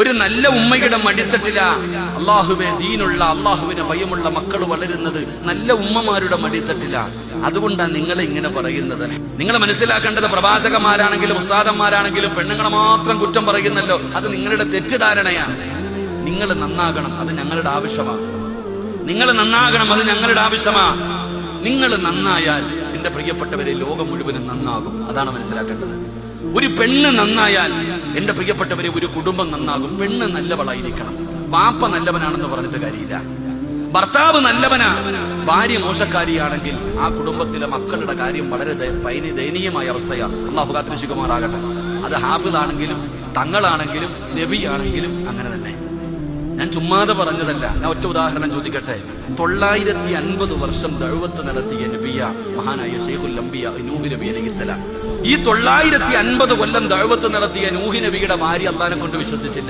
ഒരു നല്ല ഉമ്മയുടെ മടിത്തട്ടില അള്ളാഹുവെ ദീനുള്ള അള്ളാഹുവിനെ ഭയമുള്ള മക്കൾ വളരുന്നത് നല്ല ഉമ്മമാരുടെ മടിത്തട്ടില. അതുകൊണ്ടാണ് നിങ്ങളെ ഇങ്ങനെ പറയുന്നത്. നിങ്ങൾ മനസ്സിലാക്കേണ്ടത് പ്രവാചകന്മാരാണെങ്കിലും ഉസ്താദന്മാരാണെങ്കിലും പെണ്ണുങ്ങളെ മാത്രം കുറ്റം പറയുന്നല്ലോ, അത് നിങ്ങളുടെ തെറ്റിദ്ധാരണയാണ്. നിങ്ങൾ നന്നാകണം, അത് ഞങ്ങളുടെ ആവശ്യമാണ്. നിങ്ങൾ നന്നാകണം, അത് ഞങ്ങളുടെ ആവശ്യമാണ്. നിങ്ങൾ നന്നായാൽ എന്റെ പ്രിയപ്പെട്ടവരെ ലോകം മുഴുവനും നന്നാകും. അതാണ് മനസ്സിലാക്കേണ്ടത്. ഒരു പെണ്ണ് നന്നായാൽ എന്റെ പ്രിയപ്പെട്ടവരെ ഒരു കുടുംബം നന്നാകും. പെണ്ണ് നല്ലവളായിരിക്കണം. ബാപ്പ നല്ലവനാണെന്ന് പറഞ്ഞിട്ട് കാര്യമില്ല. ഭർത്താവ് നല്ലവനാ, ഭാര്യ മോശക്കാരിയാണെങ്കിൽ ആ കുടുംബത്തിലെ മക്കളുടെ കാര്യം വളരെ ദയനീയമായ അവസ്ഥയാണ്. അള്ളാഹു കാത്തുരക്ഷിക്കുമാറാകട്ടെ. അത് ഹാഫിദാണെങ്കിലും തങ്ങളാണെങ്കിലും നബിയാണെങ്കിലും അങ്ങനെ തന്നെ. ഞാൻ ചുമ്മാതെ പറഞ്ഞതല്ല. ഞാൻ ഒറ്റ ഉദാഹരണം ചോദിക്കട്ടെ. 950 വർഷം ദഅവത്ത് നടത്തിയ നബിയ മഹാനായ ശൈഖുൽ അംബിയ നൂഹ് നബി അലൈഹിസ്സലാം. ഈ 950 കൊല്ലം ദഅവത്ത് നടത്തിയ നൂഹ് നബിയുടെ ഭാര്യ അല്ലാഹനെ കൊണ്ട് വിശ്വസിച്ചില്ല.